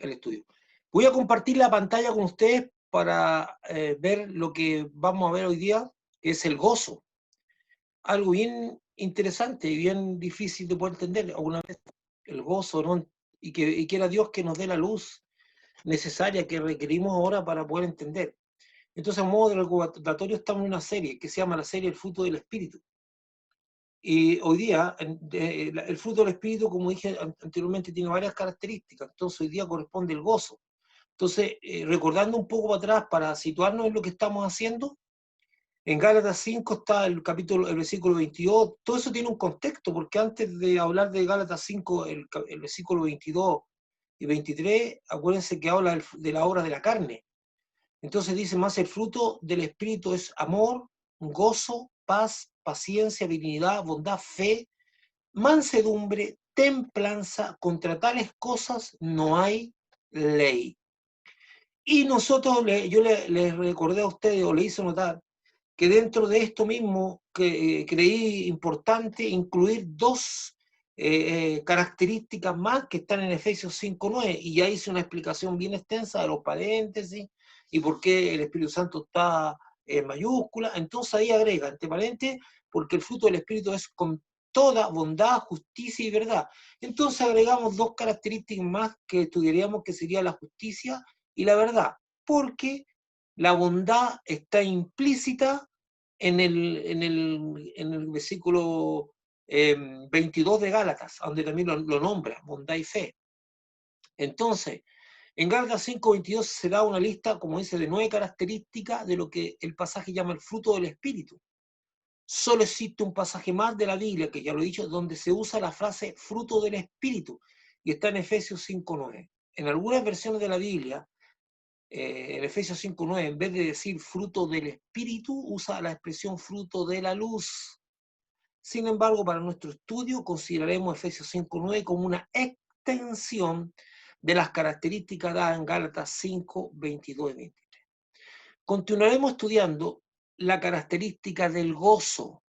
el estudio. Voy a compartir la pantalla con ustedes para ver lo que vamos a ver hoy día, que es el gozo. Algo bien interesante y bien difícil de poder entender alguna vez, el gozo, ¿no? Y que era Dios que nos dé la luz necesaria que requerimos ahora para poder entender. Entonces, a modo de recordatorio, estamos en una serie que se llama la serie El fruto del Espíritu. Y hoy día, el fruto del Espíritu, como dije anteriormente, tiene varias características. Entonces, hoy día corresponde el gozo. Entonces, recordando un poco para atrás, para situarnos en lo que estamos haciendo, en Gálatas 5 está el versículo 22. Todo eso tiene un contexto, porque antes de hablar de Gálatas 5, el versículo 22 y 23, acuérdense que habla de la obra de la carne. Entonces dice, más el fruto del Espíritu es amor, gozo, paz, paciencia, benignidad, bondad, fe, mansedumbre, templanza. Contra tales cosas no hay ley. Y nosotros, yo les recordé a ustedes, o le hice notar, que dentro de esto mismo creí importante incluir dos características más que están en Efesios 5:9, y ya hice una explicación bien extensa de los paréntesis y por qué el Espíritu Santo está en mayúscula. Entonces ahí agrega, entre paréntesis, porque el fruto del Espíritu es con toda bondad, justicia y verdad. Entonces agregamos dos características más que estudiaríamos, que sería la justicia y la verdad, porque la bondad está implícita en el versículo 22 de Gálatas, donde también lo nombra, bondad y fe. Entonces, en Gálatas 5:22 se da una lista, como dice, de 9 características de lo que el pasaje llama el fruto del Espíritu. Solo existe un pasaje más de la Biblia, que ya lo he dicho, donde se usa la frase fruto del Espíritu, y está en Efesios 5:9. En algunas versiones de la Biblia, en Efesios 5:9, en vez de decir fruto del Espíritu, usa la expresión fruto de la luz. Sin embargo, para nuestro estudio consideraremos Efesios 5:9 como una extensión de las características dadas en Gálatas 5:22 y 23. Continuaremos estudiando la característica del gozo.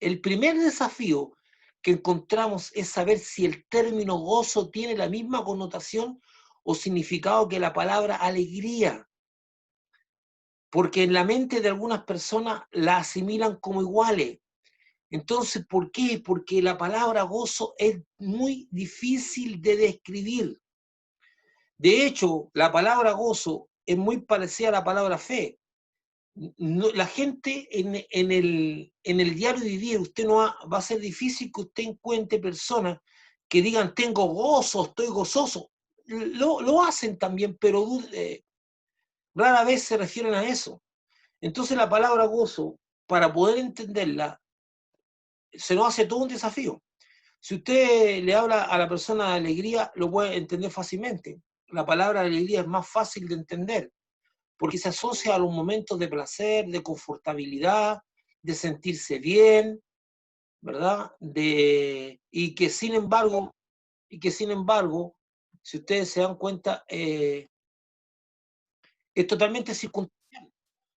El primer desafío que encontramos es saber si el término gozo tiene la misma connotación o significado que la palabra alegría, porque en la mente de algunas personas la asimilan como iguales. Entonces, ¿por qué? Porque la palabra gozo es muy difícil de describir. De hecho, la palabra gozo es muy parecida a la palabra fe. No, la gente en el diario vivir, usted no va a ser difícil que usted encuentre personas que digan tengo gozo, estoy gozoso. Lo hacen también, pero rara vez se refieren a eso. Entonces la palabra gozo, para poder entenderla, se nos hace todo un desafío. Si usted le habla a la persona de alegría, lo puede entender fácilmente. La palabra alegría es más fácil de entender, porque se asocia a los momentos de placer, de confortabilidad, de sentirse bien, ¿verdad? Y que sin embargo, si ustedes se dan cuenta, es totalmente circunstancial.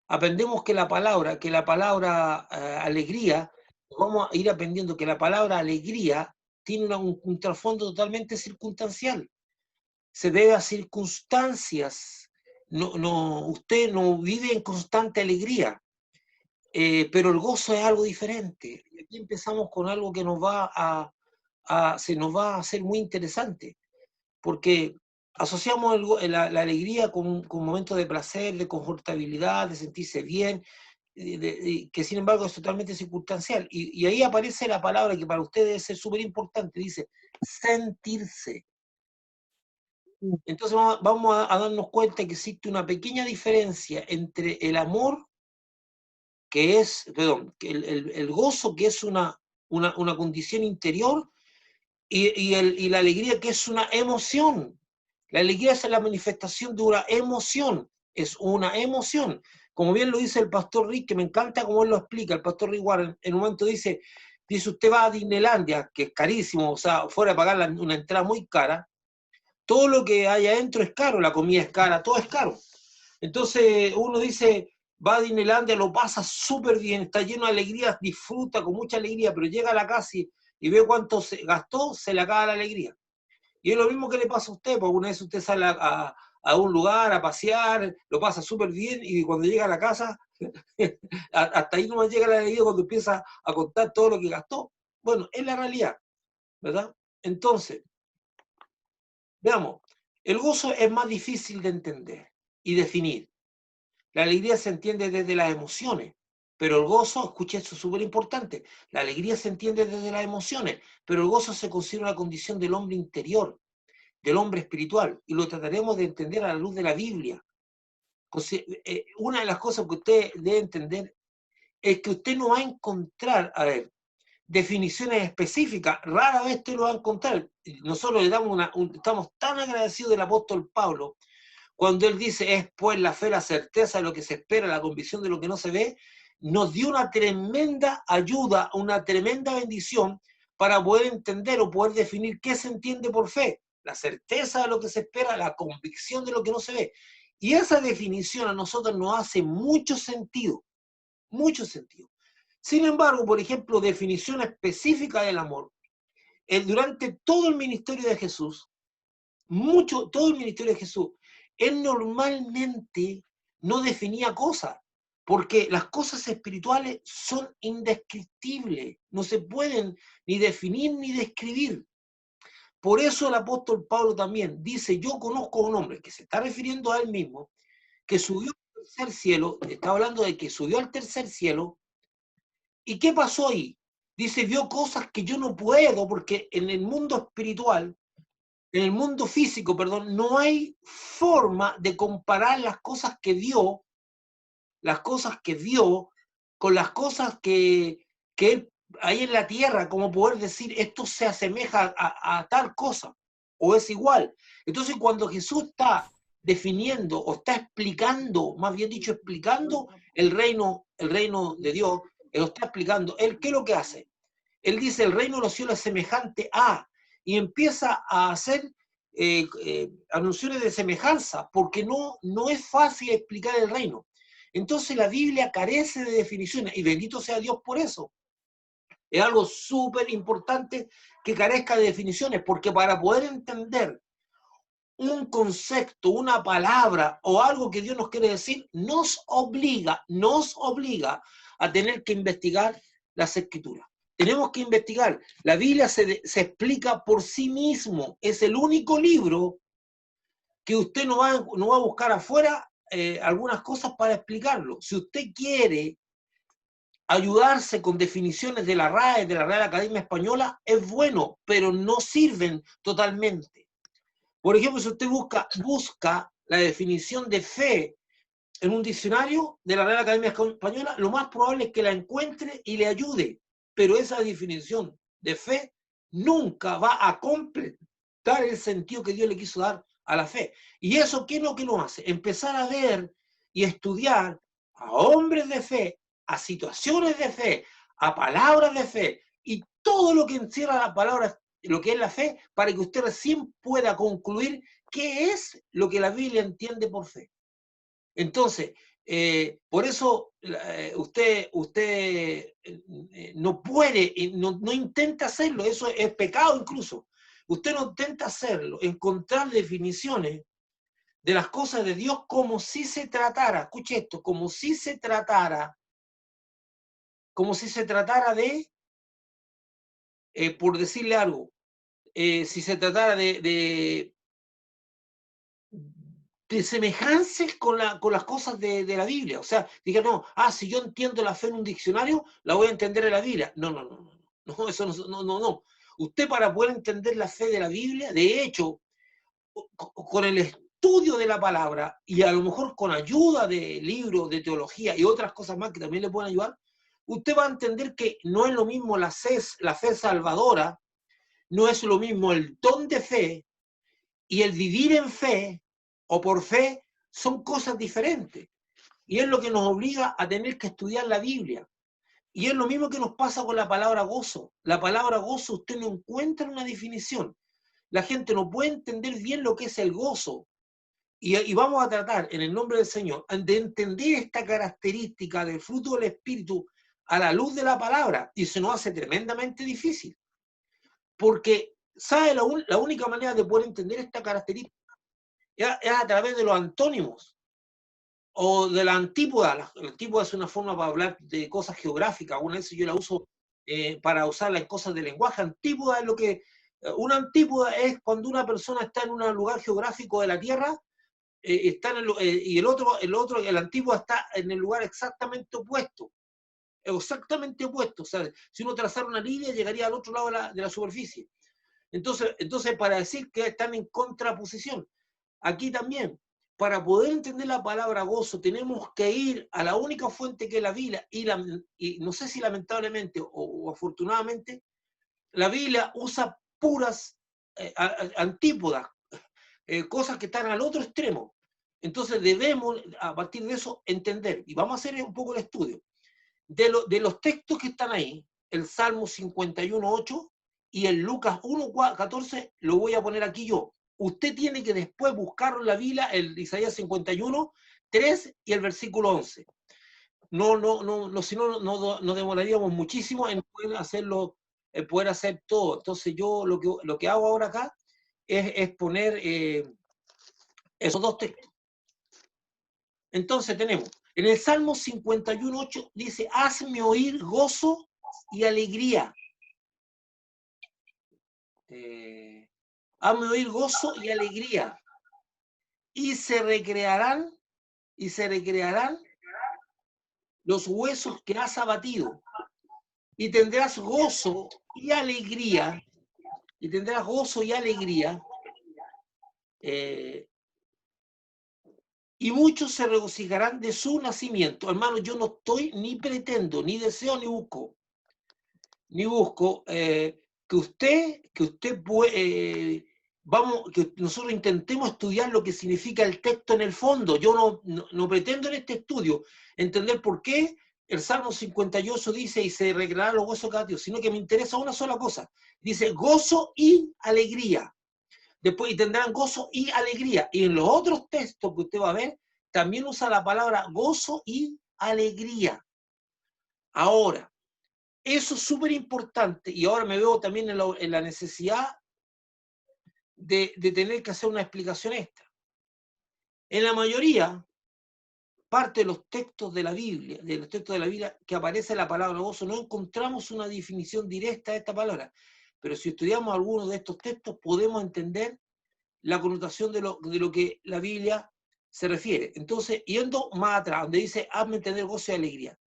Aprendemos que la palabra alegría, vamos a ir aprendiendo que la palabra alegría tiene un trasfondo totalmente circunstancial. Se debe a circunstancias. Usted no vive en constante alegría, pero el gozo es algo diferente. Y aquí empezamos con algo que se nos va a hacer muy interesante, porque asociamos la alegría con momentos de placer, de confortabilidad, de sentirse bien, que sin embargo es totalmente circunstancial. Y ahí aparece la palabra que para ustedes debe ser súper importante, dice sentirse. Entonces vamos a darnos cuenta que existe una pequeña diferencia entre el amor, que es, perdón, el gozo, que es una condición interior, y la alegría, que es una emoción. La alegría es la manifestación de una emoción, es una emoción. Como bien lo dice el pastor Rick, que me encanta cómo él lo explica, el pastor Rick Warren, en un momento dice, usted va a Disneylandia, que es carísimo, o sea, fuera de pagar una entrada muy cara, todo lo que hay adentro es caro, la comida es cara, todo es caro. Entonces uno dice, va a Disneylandia, lo pasa súper bien, está lleno de alegría, disfruta con mucha alegría, pero llega a la casa y ve cuánto se gastó, se le acaba la alegría. Y es lo mismo que le pasa a usted, porque una vez usted sale a un lugar a pasear, lo pasa súper bien, y cuando llega a la casa, hasta ahí nomás llega la alegría cuando empieza a contar todo lo que gastó. Bueno, es la realidad, ¿verdad? Entonces, veamos, el gozo es más difícil de entender y definir. La alegría se entiende desde las emociones, pero el gozo, escucha, esto es súper importante, la alegría se entiende desde las emociones, pero el gozo se considera una condición del hombre interior, del hombre espiritual, y lo trataremos de entender a la luz de la Biblia. Una de las cosas que usted debe entender es que usted no va a encontrar, a ver, definiciones específicas, rara vez te lo va a encontrar. Nosotros le damos estamos tan agradecidos del apóstol Pablo, cuando él dice, es pues la fe, la certeza de lo que se espera, la convicción de lo que no se ve, nos dio una tremenda ayuda, una tremenda bendición para poder entender o poder definir qué se entiende por fe, la certeza de lo que se espera, la convicción de lo que no se ve. Y esa definición a nosotros nos hace mucho sentido, mucho sentido. Sin embargo, por ejemplo, definición específica del amor. Durante todo el ministerio de Jesús, todo el ministerio de Jesús, él normalmente no definía cosas, porque las cosas espirituales son indescriptibles, no se pueden ni definir ni describir. Por eso el apóstol Pablo también dice, yo conozco a un hombre que se está refiriendo a él mismo, que subió al tercer cielo, está hablando de que subió al tercer cielo. ¿Y qué pasó ahí? Dice, vio cosas que yo no puedo, porque en el mundo espiritual, en el mundo físico, perdón, no hay forma de comparar las cosas que vio con las cosas que él, hay en la tierra, como poder decir, esto se asemeja a tal cosa, o es igual. Entonces, cuando Jesús está definiendo, o está explicando, más bien dicho, explicando el reino de Dios, él lo está explicando, ¿él qué es lo que hace? Él dice, el reino de los cielos es semejante a, y empieza a hacer anuncios de semejanza, porque no es fácil explicar el reino. Entonces la Biblia carece de definiciones, y bendito sea Dios por eso. Es algo súper importante que carezca de definiciones, porque para poder entender un concepto, una palabra o algo que Dios nos quiere decir, nos obliga a tener que investigar las escrituras. Tenemos que investigar. La Biblia se explica por sí mismo. Es el único libro que usted no va a buscar afuera algunas cosas para explicarlo. Si usted quiere ayudarse con definiciones de la RAE, de la Real Academia Española, es bueno, pero no sirven totalmente. Por ejemplo, si usted busca la definición de fe en un diccionario de la Real Academia Española, lo más probable es que la encuentre y le ayude, pero esa definición de fe nunca va a completar el sentido que Dios le quiso dar a la fe. ¿Y eso qué es lo que lo hace? Empezar a ver y estudiar a hombres de fe, a situaciones de fe, a palabras de fe, y todo lo que encierra la palabra, lo que es la fe, para que usted recién pueda concluir qué es lo que la Biblia entiende por fe. Entonces, por eso usted no puede, no intenta hacerlo, eso es pecado incluso. Usted no intenta hacerlo, encontrar definiciones de las cosas de Dios como si se tratara, escuche esto, como si se tratara de, por decirle algo, si se tratara de semejanzas con las cosas de la Biblia. O sea, diga, no, si yo entiendo la fe en un diccionario, la voy a entender en la Biblia. No, eso no. Usted para poder entender la fe de la Biblia, de hecho, con el estudio de la palabra y a lo mejor con ayuda de libros de teología y otras cosas más que también le pueden ayudar, usted va a entender que no es lo mismo la fe salvadora, no es lo mismo el don de fe y el vivir en fe o por fe son cosas diferentes. Y es lo que nos obliga a tener que estudiar la Biblia. Y es lo mismo que nos pasa con la palabra gozo. La palabra gozo usted no encuentra una definición. La gente no puede entender bien lo que es el gozo. Y vamos a tratar, en el nombre del Señor, de entender esta característica del fruto del Espíritu a la luz de la palabra. Y se nos hace tremendamente difícil. Porque ¿sabe la única manera de poder entender esta característica? Es a través de los antónimos o de la antípoda. La antípoda es una forma para hablar de cosas geográficas. Algunas veces yo la uso para usarla en cosas de lenguaje. Antípoda es lo que... Una antípoda es cuando una persona está en un lugar geográfico de la Tierra está y el antípoda está en el lugar exactamente opuesto. Exactamente opuesto. O sea, si uno trazara una línea, llegaría al otro lado de la superficie. Entonces, para decir que están en contraposición, aquí también, para poder entender la palabra gozo, tenemos que ir a la única fuente que es la Biblia, y no sé si lamentablemente o afortunadamente, la Biblia usa puras antípodas, cosas que están al otro extremo. Entonces debemos, a partir de eso, entender, y vamos a hacer un poco el estudio, de los textos que están ahí, el Salmo 51.8 y el Lucas 1.14, lo voy a poner aquí yo. Usted tiene que después buscarlo en la Biblia, el Isaías 51.3 y el versículo 11. Si no, nos demoraríamos muchísimo en poder hacerlo, poder hacer todo. Entonces yo lo que hago ahora acá es poner esos dos textos. Entonces tenemos, en el Salmo 51.8 dice, hazme oír gozo y alegría. Hazme oír gozo y alegría. Y se recrearán los huesos que has abatido. Y tendrás gozo y alegría. Y tendrás gozo y alegría. Y muchos se regocijarán de su nacimiento. Hermano, yo no estoy, ni pretendo, ni deseo, ni busco que usted puede, que nosotros intentemos estudiar lo que significa el texto en el fondo. Yo no pretendo en este estudio entender por qué el Salmo 58 dice y se recrearán los huesos abatidos, sino que me interesa una sola cosa. Dice gozo y alegría. Después, y tendrán gozo y alegría. Y en los otros textos que usted va a ver, también usa la palabra gozo y alegría. Ahora, eso es súper importante, y ahora me veo también en la necesidad de tener que hacer una explicación extra. En la mayoría, parte de los textos de la Biblia, que aparece la palabra gozo, no encontramos una definición directa de esta palabra. Pero si estudiamos algunos de estos textos, podemos entender la connotación de lo que la Biblia se refiere. Entonces, yendo más atrás, donde dice, hazme entender gozo y alegría.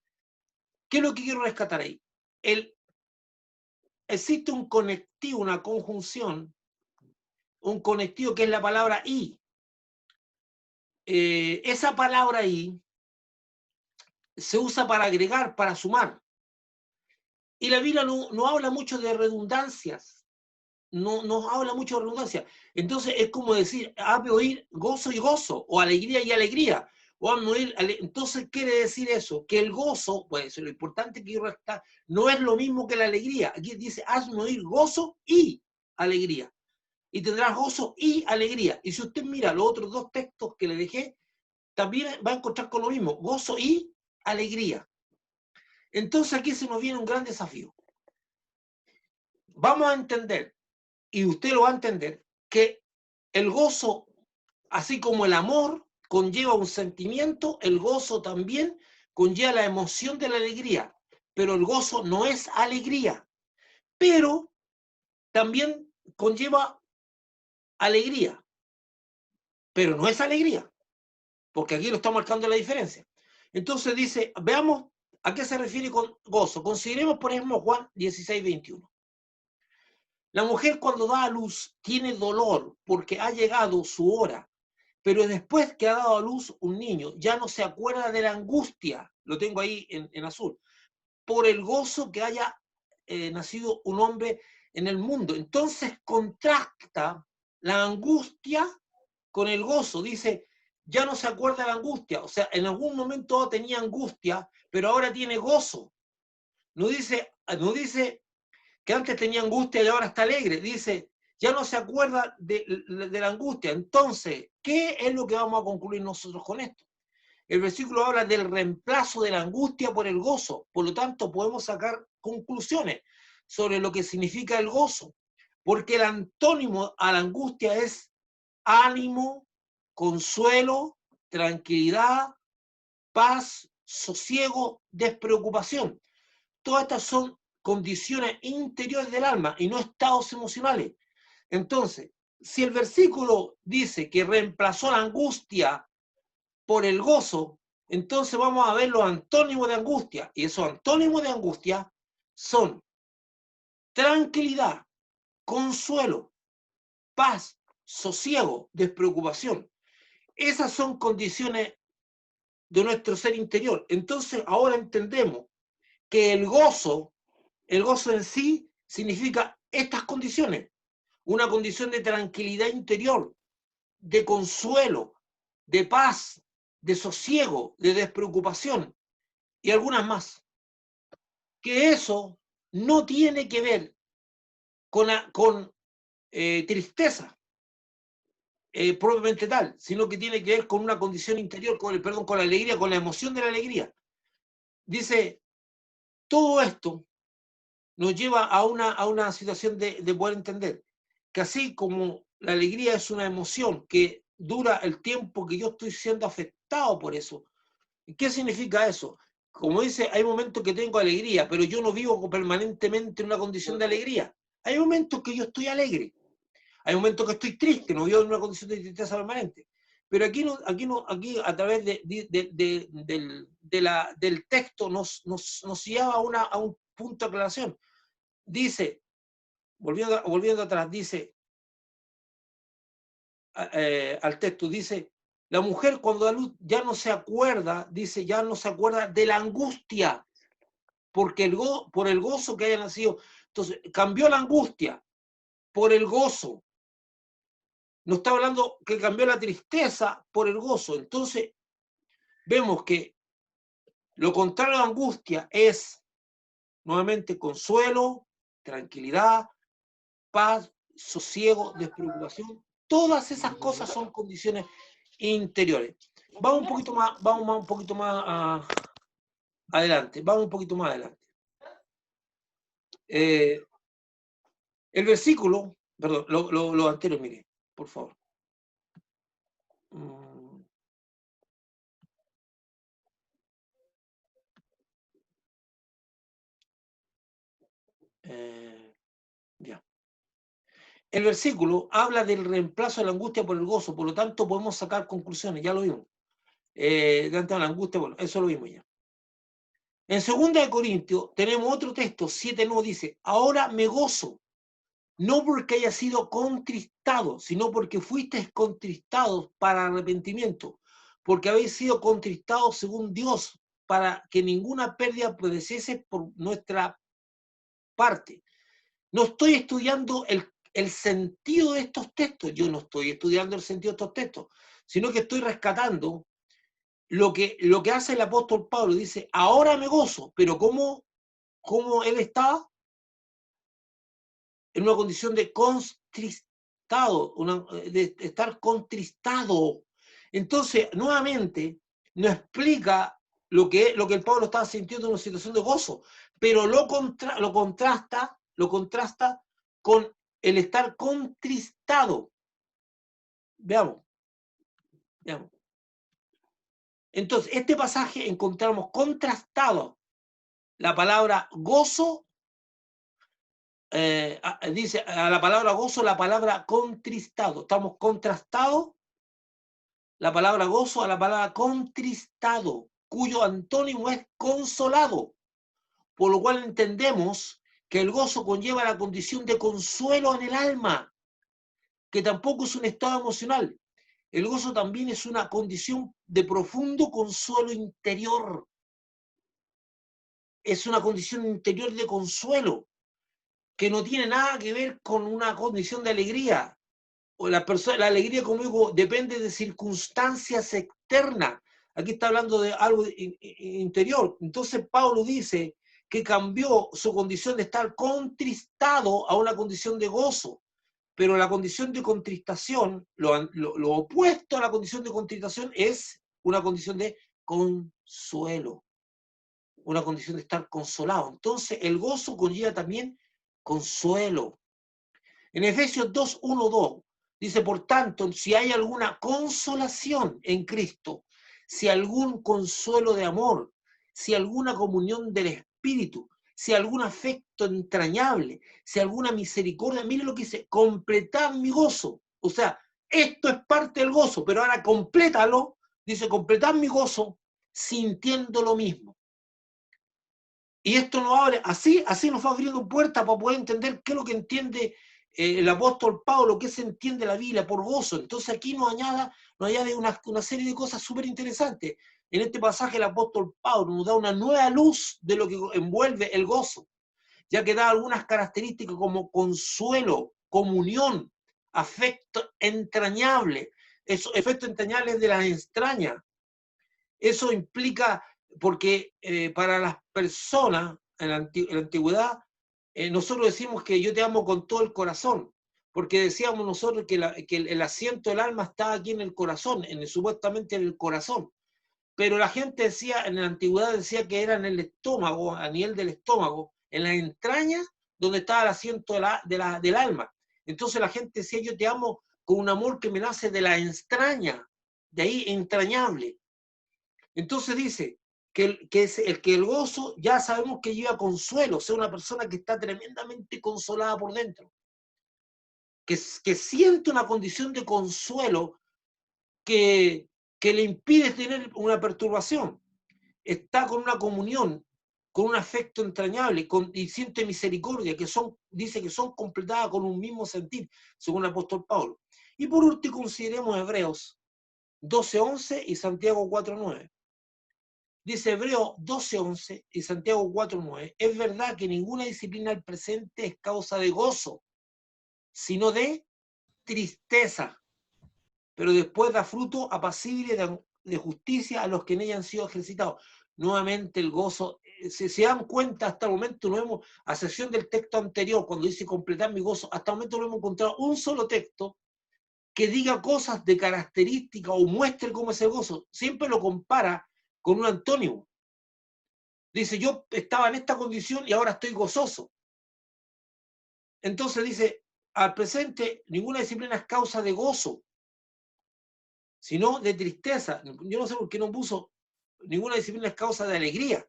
¿Qué es lo que quiero rescatar ahí? Existe un conectivo, una conjunción, un conectivo que es la palabra y. Esa palabra y se usa para agregar, para sumar. Y la Biblia no habla mucho de redundancias. No habla mucho de redundancias. Entonces es como decir, hazme oír gozo y gozo, o alegría y alegría. O hazme oír, entonces quiere decir eso, que el gozo, pues lo importante que yo rescatar, no es lo mismo que la alegría. Aquí dice, hazme oír gozo y alegría. Y tendrás gozo y alegría. Y si usted mira los otros dos textos que le dejé, también va a encontrar con lo mismo, gozo y alegría. Entonces aquí se nos viene un gran desafío. Vamos a entender, y usted lo va a entender, que el gozo, así como el amor conlleva un sentimiento, el gozo también conlleva la emoción de la alegría. Pero el gozo no es alegría, pero también conlleva alegría, pero no es alegría, porque aquí lo está marcando la diferencia. Entonces dice, veamos a qué se refiere con gozo. Consideremos, por ejemplo, Juan 16:21. La mujer cuando da a luz tiene dolor porque ha llegado su hora, pero después que ha dado a luz un niño, ya no se acuerda de la angustia, lo tengo ahí en azul, por el gozo que haya nacido un hombre en el mundo. Entonces contrasta la angustia con el gozo. Dice, ya no se acuerda de la angustia. O sea, en algún momento tenía angustia, pero ahora tiene gozo. No dice que antes tenía angustia y ahora está alegre. Dice, ya no se acuerda de la angustia. Entonces, ¿qué es lo que vamos a concluir nosotros con esto? El versículo habla del reemplazo de la angustia por el gozo. Por lo tanto, podemos sacar conclusiones sobre lo que significa el gozo. porque el antónimo a la angustia es ánimo, consuelo, tranquilidad, paz, sosiego, despreocupación. Todas estas son condiciones interiores del alma y no estados emocionales. Entonces, si el versículo dice que reemplazó la angustia por el gozo, entonces vamos a ver los antónimos de angustia. Y esos antónimos de angustia son tranquilidad, consuelo, paz, sosiego, despreocupación. Esas son condiciones de nuestro ser interior. Entonces ahora entendemos que el gozo en sí significa estas condiciones. Una condición de tranquilidad interior, de consuelo, de paz, de sosiego, de despreocupación y algunas más. Que eso no tiene que ver con tristeza propiamente tal, sino que tiene que ver con una condición interior, con la alegría, con la emoción de la alegría. Dice, todo esto nos lleva a una situación de poder entender que así como la alegría es una emoción que dura el tiempo que yo estoy siendo afectado por eso. ¿Qué significa eso? Como dice, hay momentos que tengo alegría, pero yo no vivo permanentemente en una condición de alegría. Hay momentos que yo estoy alegre, hay momentos que estoy triste, no vivo en una condición de tristeza permanente. Pero aquí a través del texto nos lleva a un punto de aclaración. Dice, volviendo atrás, dice al texto, dice, la mujer cuando da luz ya no se acuerda, dice, ya no se acuerda de la angustia, porque por el gozo que haya nacido. Entonces, cambió la angustia por el gozo. No está hablando que cambió la tristeza por el gozo. Entonces, vemos que lo contrario a la angustia es, nuevamente, consuelo, tranquilidad, paz, sosiego, despreocupación. Todas esas cosas son condiciones interiores. Vamos un poquito más adelante. Vamos un poquito más adelante. El versículo, perdón, lo anterior, mire, por favor. Ya. El versículo habla del reemplazo de la angustia por el gozo, por lo tanto podemos sacar conclusiones, ya lo vimos. Delante de la angustia, bueno, eso lo vimos ya. En 2 Corintios tenemos otro texto, 7:9 dice, ahora me gozo, no porque haya sido contristado, sino porque fuisteis contristados para arrepentimiento, porque habéis sido contristados según Dios, para que ninguna pérdida padeciese por nuestra parte. No estoy estudiando el sentido de estos textos, yo no estoy estudiando el sentido de estos textos, sino que estoy rescatando lo que hace el apóstol Pablo. Dice, ahora me gozo, pero ¿cómo él está? En una condición de contristado, de estar contristado. Entonces, nuevamente, no explica lo que el Pablo estaba sintiendo en una situación de gozo, pero lo contrasta con el estar contristado. Veamos. Entonces, este pasaje encontramos contrastado la palabra gozo, dice a la palabra gozo la palabra contristado. Estamos contrastados la palabra gozo a la palabra contristado, cuyo antónimo es consolado. Por lo cual entendemos que el gozo conlleva la condición de consuelo en el alma, que tampoco es un estado emocional. El gozo también es una condición de profundo consuelo interior. Es una condición interior de consuelo, que no tiene nada que ver con una condición de alegría. O la alegría, como digo, depende de circunstancias externas. Aquí está hablando de algo interior. Entonces Pablo dice que cambió su condición de estar contristado a una condición de gozo. Pero la condición de contristación, lo opuesto a la condición de contristación es una condición de consuelo, una condición de estar consolado. Entonces el gozo conlleva también consuelo. En Efesios 2, 1, 2, dice, por tanto, si hay alguna consolación en Cristo, si algún consuelo de amor, si alguna comunión del Espíritu, si algún afecto entrañable, si alguna misericordia, mire lo que dice, completad mi gozo. O sea, esto es parte del gozo, pero ahora complétalo, dice, completad mi gozo sintiendo lo mismo. Y esto nos abre, así nos va abriendo puertas para poder entender qué es lo que entiende el apóstol Pablo, qué se entiende la Biblia por gozo. Entonces aquí nos añade una serie de cosas súper interesantes. En este pasaje el apóstol Pablo nos da una nueva luz de lo que envuelve el gozo, ya que da algunas características como consuelo, comunión, afecto entrañable. Eso, efecto entrañable de las entrañas. Eso implica, porque para las personas en la antigüedad, nosotros decimos que yo te amo con todo el corazón, porque decíamos nosotros que el asiento del alma está aquí en el corazón, supuestamente en el corazón. Pero la gente decía, en la antigüedad decía que era en el estómago, a nivel del estómago, en las entrañas, donde estaba el asiento del alma. Entonces la gente decía, yo te amo con un amor que me nace de la entraña, de ahí entrañable. Entonces dice que el gozo ya sabemos que lleva consuelo, o sea, una persona que está tremendamente consolada por dentro, que siente una condición de consuelo que le impide tener una perturbación, está con una comunión, con un afecto entrañable y siente misericordia, dice que son completadas con un mismo sentir, según el apóstol Pablo. Y por último consideremos Hebreos 12:11 y Santiago 4:9. Dice Hebreo 12:11 y Santiago 4:9, es verdad que ninguna disciplina al presente es causa de gozo, sino de tristeza, pero después da fruto apacible de justicia a los que en ella han sido ejercitados. Nuevamente el gozo, si se dan cuenta, hasta el momento no hemos, a excepción del texto anterior, cuando dice completar mi gozo, hasta el momento no hemos encontrado un solo texto que diga cosas de característica o muestre cómo es el gozo. Siempre lo compara con un antónimo. Dice, yo estaba en esta condición y ahora estoy gozoso. Entonces dice, al presente ninguna disciplina es causa de gozo, sino de tristeza. Yo no sé por qué no puso ninguna disciplina es causa de alegría,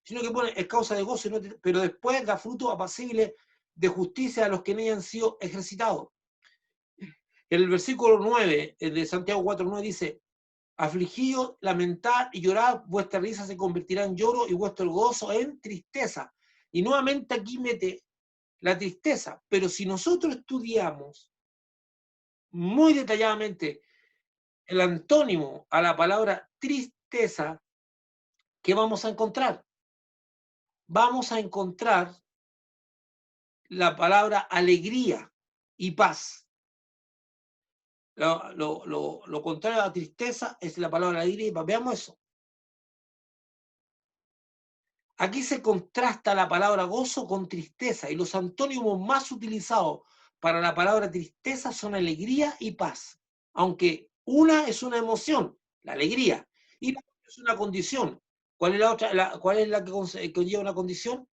sino que pone es causa de gozo, pero después da fruto apacible de justicia a los que no hayan sido ejercitados. En el versículo 9 de Santiago 4:9 dice, afligidos, lamentad y llorad, vuestra risa se convertirá en lloro y vuestro gozo en tristeza. Y nuevamente aquí mete la tristeza, pero si nosotros estudiamos muy detalladamente el antónimo a la palabra tristeza, ¿qué vamos a encontrar? Vamos a encontrar la palabra alegría y paz. Lo contrario a la tristeza es la palabra alegría y paz. Veamos eso. Aquí se contrasta la palabra gozo con tristeza y los antónimos más utilizados para la palabra tristeza son alegría y paz. Aunque una es una emoción, la alegría, y la otra es una condición. ¿Cuál es la otra? ¿Cuál es la que conlleva una condición?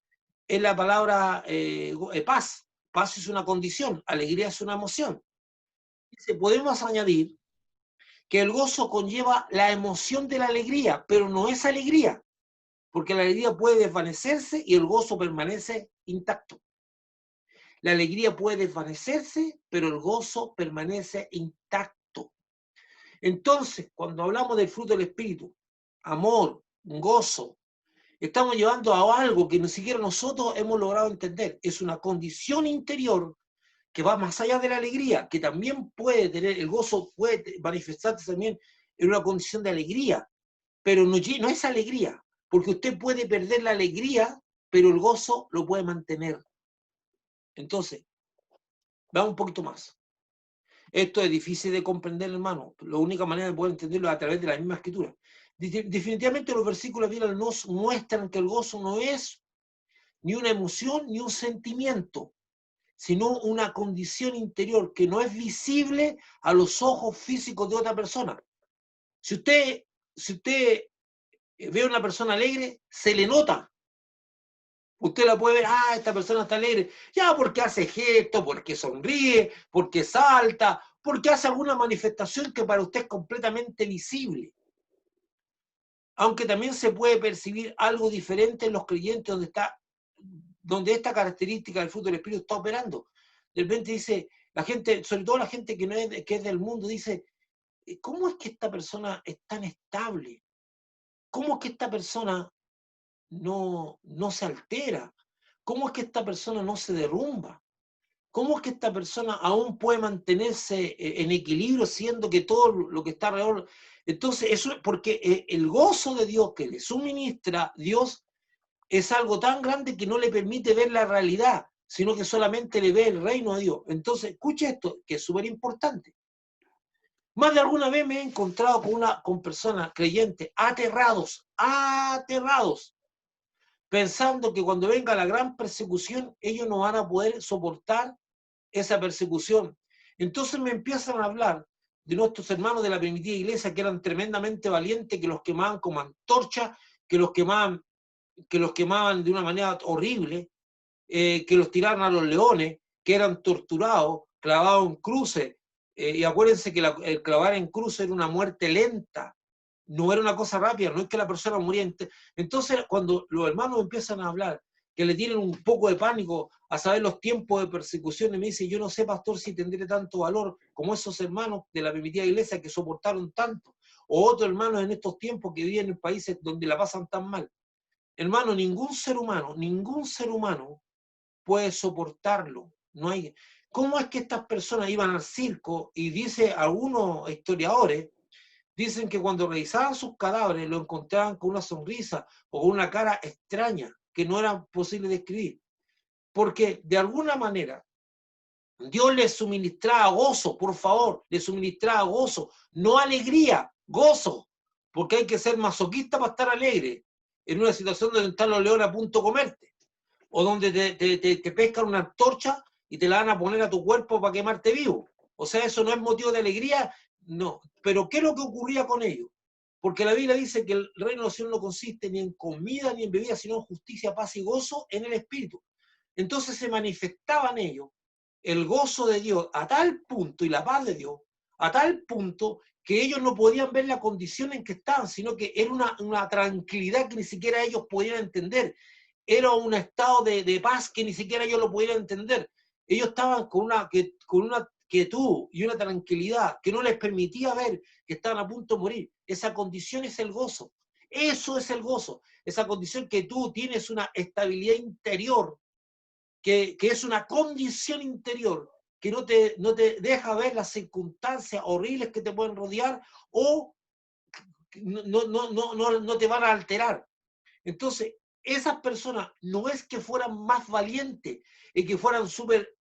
Es la palabra paz. Paz es una condición, alegría es una emoción. Podemos añadir que el gozo conlleva la emoción de la alegría, pero no es alegría, porque la alegría puede desvanecerse y el gozo permanece intacto. La alegría puede desvanecerse, pero el gozo permanece intacto. Entonces, cuando hablamos del fruto del Espíritu, amor, gozo, estamos llevando a algo que ni siquiera nosotros hemos logrado entender. Es una condición interior que va más allá de la alegría, que también puede tener, el gozo puede manifestarse también en una condición de alegría, pero no es alegría, porque usted puede perder la alegría, pero el gozo lo puede mantener. Entonces, va un poquito más. Esto es difícil de comprender, hermano. La única manera de poder entenderlo es a través de la misma escritura. Definitivamente los versículos de la Biblia nos muestran que el gozo no es ni una emoción ni un sentimiento, sino una condición interior que no es visible a los ojos físicos de otra persona. Si usted ve a una persona alegre, se le nota. Usted la puede ver, esta persona está alegre, ya porque hace gestos, porque sonríe, porque salta, porque hace alguna manifestación que para usted es completamente visible. Aunque también se puede percibir algo diferente en los creyentes donde esta característica del fruto del Espíritu está operando. De repente dice, la gente, sobre todo la gente que es del mundo, dice, ¿cómo es que esta persona es tan estable? ¿Cómo es que esta persona no se altera? ¿Cómo es que esta persona no se derrumba? ¿Cómo es que esta persona aún puede mantenerse en equilibrio siendo que todo lo que está alrededor? Entonces, eso es porque el gozo de Dios que le suministra Dios es algo tan grande que no le permite ver la realidad, sino que solamente le ve el reino de Dios. Entonces, escuche esto, que es súper importante. Más de alguna vez me he encontrado con personas creyentes aterrados, pensando que cuando venga la gran persecución, ellos no van a poder soportar esa persecución. Entonces me empiezan a hablar de nuestros hermanos de la primitiva iglesia que eran tremendamente valientes, que los quemaban como antorchas, que los quemaban de una manera horrible, que los tiraron a los leones, que eran torturados, clavados en cruces. Y acuérdense que el clavar en cruz era una muerte lenta, no era una cosa rápida, no es que la persona moría. Entonces, cuando los hermanos empiezan a hablar, que le tienen un poco de pánico a saber los tiempos de persecución, y me dice, yo no sé, pastor, si tendré tanto valor como esos hermanos de la primitiva iglesia que soportaron tanto, o otros hermanos en estos tiempos que viven en países donde la pasan tan mal. Hermano, ningún ser humano puede soportarlo. No hay. ¿Cómo es que estas personas iban al circo? Y dice algunos historiadores, dicen que cuando revisaban sus cadáveres lo encontraban con una sonrisa o con una cara extraña que no era posible describir. Porque de alguna manera Dios les suministraba gozo, por favor, les suministraba gozo, no alegría, gozo, porque hay que ser masoquista para estar alegre en una situación donde están los leones a punto de comerte, o donde te pescan una antorcha y te la van a poner a tu cuerpo para quemarte vivo. O sea, eso no es motivo de alegría, no. Pero ¿qué es lo que ocurría con ellos? Porque la Biblia dice que el reino de los cielos no consiste ni en comida ni en bebida, sino en justicia, paz y gozo en el Espíritu. Entonces se manifestaba en ellos el gozo de Dios a tal punto y la paz de Dios a tal punto que ellos no podían ver la condición en que estaban, sino que era una tranquilidad que ni siquiera ellos podían entender. Era un estado de paz que ni siquiera ellos lo pudieran entender. Ellos estaban con una quietud y una tranquilidad que no les permitía ver que estaban a punto de morir. Esa condición es el gozo. Eso es el gozo. Esa condición que tú tienes una estabilidad interior, que es una condición interior que no te deja ver las circunstancias horribles que te pueden rodear o no te van a alterar. Entonces, esas personas no es que fueran más valientes y que fueran súper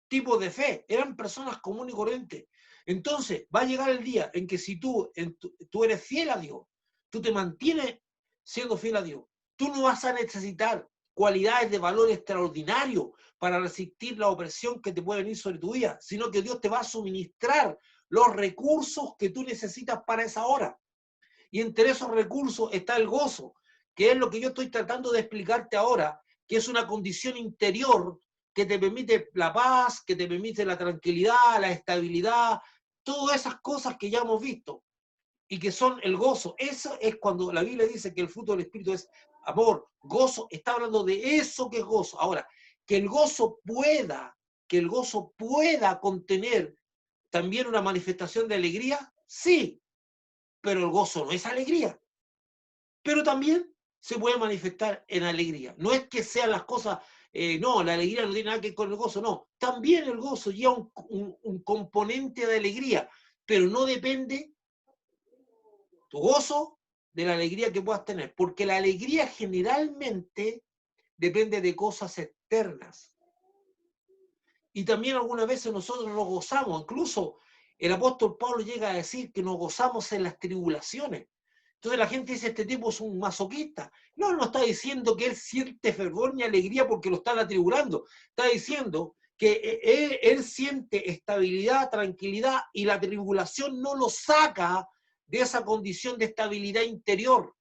tipos de fe, eran personas comunes y corrientes. Entonces, va a llegar el día en que si tú eres fiel a Dios, tú te mantienes siendo fiel a Dios, tú no vas a necesitar cualidades de valor extraordinario para resistir la opresión que te puede venir sobre tu vida, sino que Dios te va a suministrar los recursos que tú necesitas para esa hora. Y entre esos recursos está el gozo, que es lo que yo estoy tratando de explicarte ahora, que es una condición interior que te permite la paz, que te permite la tranquilidad, la estabilidad, todas esas cosas que ya hemos visto y que son el gozo. Eso es cuando la Biblia dice que el fruto del Espíritu es amor, gozo, está hablando de eso que es gozo. Ahora, que que el gozo pueda contener también una manifestación de alegría, sí, pero el gozo no es alegría. Pero también se puede manifestar en alegría. No es que sean las cosas, no, la alegría no tiene nada que ver con el gozo, no. También el gozo lleva un componente de alegría, pero no depende tu gozo de la alegría que puedas tener, porque la alegría generalmente depende de cosas externas. Y también algunas veces nosotros nos gozamos, incluso el apóstol Pablo llega a decir que nos gozamos en las tribulaciones. Entonces la gente dice, este tipo es un masoquista. No, no está diciendo que él siente fervor ni alegría porque lo están atribulando. Está diciendo que él siente estabilidad, tranquilidad y la tribulación no lo saca de esa condición de estabilidad interior,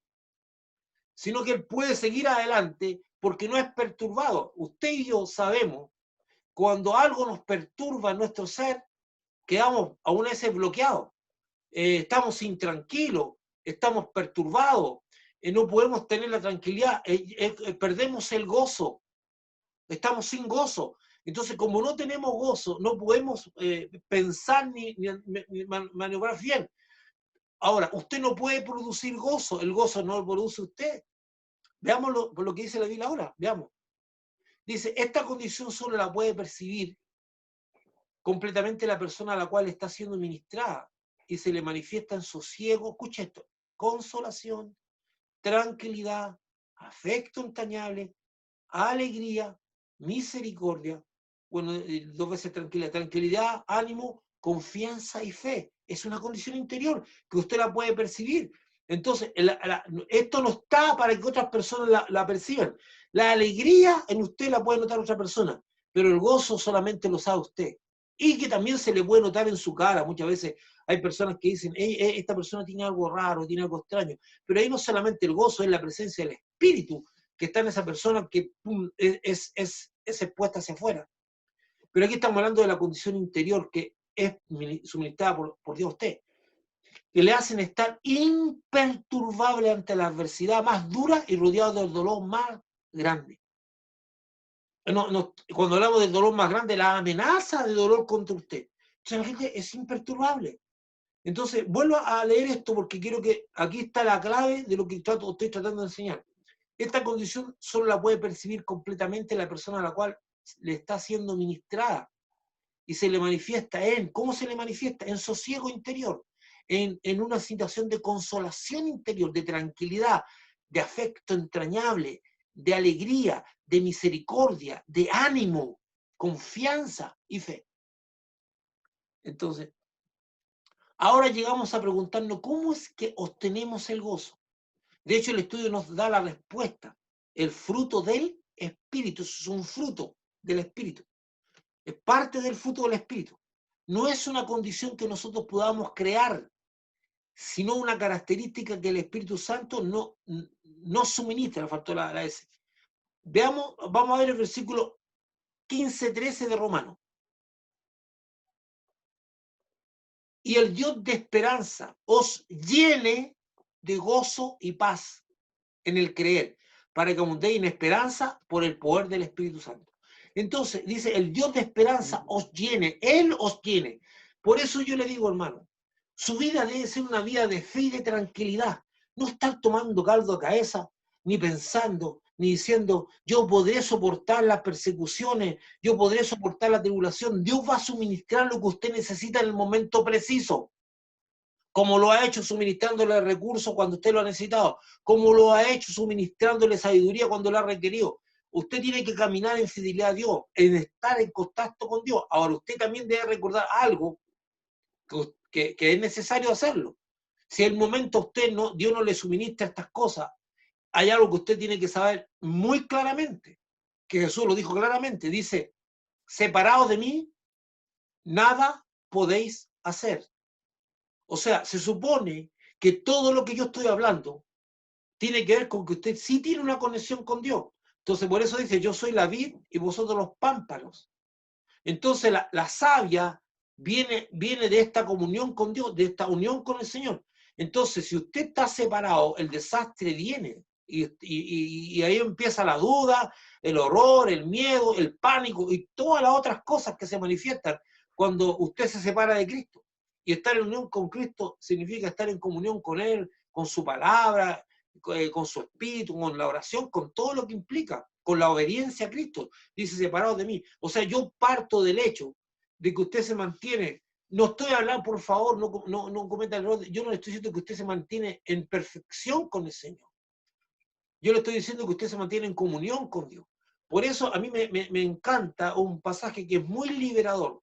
sino que él puede seguir adelante porque no es perturbado. Usted y yo sabemos, cuando algo nos perturba en nuestro ser, quedamos aún ese bloqueados, estamos intranquilos, estamos perturbados, no podemos tener la tranquilidad, perdemos el gozo, estamos sin gozo. Entonces, como no tenemos gozo, no podemos pensar ni maniobrar bien. Ahora, usted no puede producir gozo, el gozo no lo produce usted. Veámoslo por lo que dice la Biblia ahora, veamos. Dice, esta condición solo la puede percibir completamente la persona a la cual está siendo ministrada y se le manifiesta en sosiego, escucha esto, consolación, tranquilidad, afecto entrañable, alegría, misericordia, bueno, dos veces tranquilidad, ánimo, confianza y fe. Es una condición interior que usted la puede percibir. Entonces, esto no está para que otras personas la perciban. La alegría en usted la puede notar otra persona, pero el gozo solamente lo sabe usted. Y que también se le puede notar en su cara. Muchas veces hay personas que dicen, esta persona tiene algo raro, tiene algo extraño. Pero ahí no solamente el gozo, es la presencia del Espíritu que está en esa persona que pum, es expuesta hacia afuera. Pero aquí estamos hablando de la condición interior que es suministrada por Dios a usted, que le hacen estar imperturbable ante la adversidad más dura y rodeado del dolor más grande. Cuando hablamos del dolor más grande, la amenaza de dolor contra usted. Entonces la gente es imperturbable. Entonces, vuelvo a leer esto porque quiero que aquí está la clave de lo que estoy tratando de enseñar. Esta condición solo la puede percibir completamente la persona a la cual le está siendo ministrada y se le manifiesta en, ¿cómo se le manifiesta? En sosiego interior, en una situación de consolación interior, de tranquilidad, de afecto entrañable, de alegría, de misericordia, de ánimo, confianza y fe. Entonces, ahora llegamos a preguntarnos cómo es que obtenemos el gozo. De hecho, el estudio nos da la respuesta. El fruto del Espíritu es un fruto del Espíritu. Es parte del fruto del Espíritu. No es una condición que nosotros podamos crear, sino una característica que el Espíritu Santo no suministra. Faltó la S. Veamos, vamos a ver el versículo 15-13 de Romanos. Y el Dios de esperanza os llene de gozo y paz en el creer, para que abundéis en esperanza por el poder del Espíritu Santo. Entonces, dice, el Dios de esperanza os llene, Él os llene. Por eso yo le digo, hermano, su vida debe ser una vida de fe y de tranquilidad. No estar tomando caldo a cabeza, ni pensando, ni diciendo, yo podré soportar las persecuciones, yo podré soportar la tribulación. Dios va a suministrar lo que usted necesita en el momento preciso, como lo ha hecho suministrándole recursos cuando usted lo ha necesitado, como lo ha hecho suministrándole sabiduría cuando lo ha requerido. Usted tiene que caminar en fidelidad a Dios, en estar en contacto con Dios. Ahora, usted también debe recordar algo que es necesario hacerlo. Si en el momento a usted Dios no le suministra estas cosas, hay algo que usted tiene que saber muy claramente, que Jesús lo dijo claramente, dice, separados de mí, nada podéis hacer. O sea, se supone que todo lo que yo estoy hablando tiene que ver con que usted sí tiene una conexión con Dios. Entonces, por eso dice, yo soy la vid y vosotros los pámpanos. Entonces, la savia viene de esta comunión con Dios, de esta unión con el Señor. Entonces, si usted está separado, el desastre viene. Y ahí empieza la duda, el horror, el miedo, el pánico y todas las otras cosas que se manifiestan cuando usted se separa de Cristo. Y estar en unión con Cristo significa estar en comunión con Él, con su palabra, con su espíritu, con la oración, con todo lo que implica, con la obediencia a Cristo. Dice, separados de mí. O sea, yo parto del hecho de que usted se mantiene. No estoy hablando, por favor, no cometa el error. Yo no le estoy diciendo que usted se mantiene en perfección con el Señor. Yo le estoy diciendo que usted se mantiene en comunión con Dios. Por eso a mí me encanta un pasaje que es muy liberador.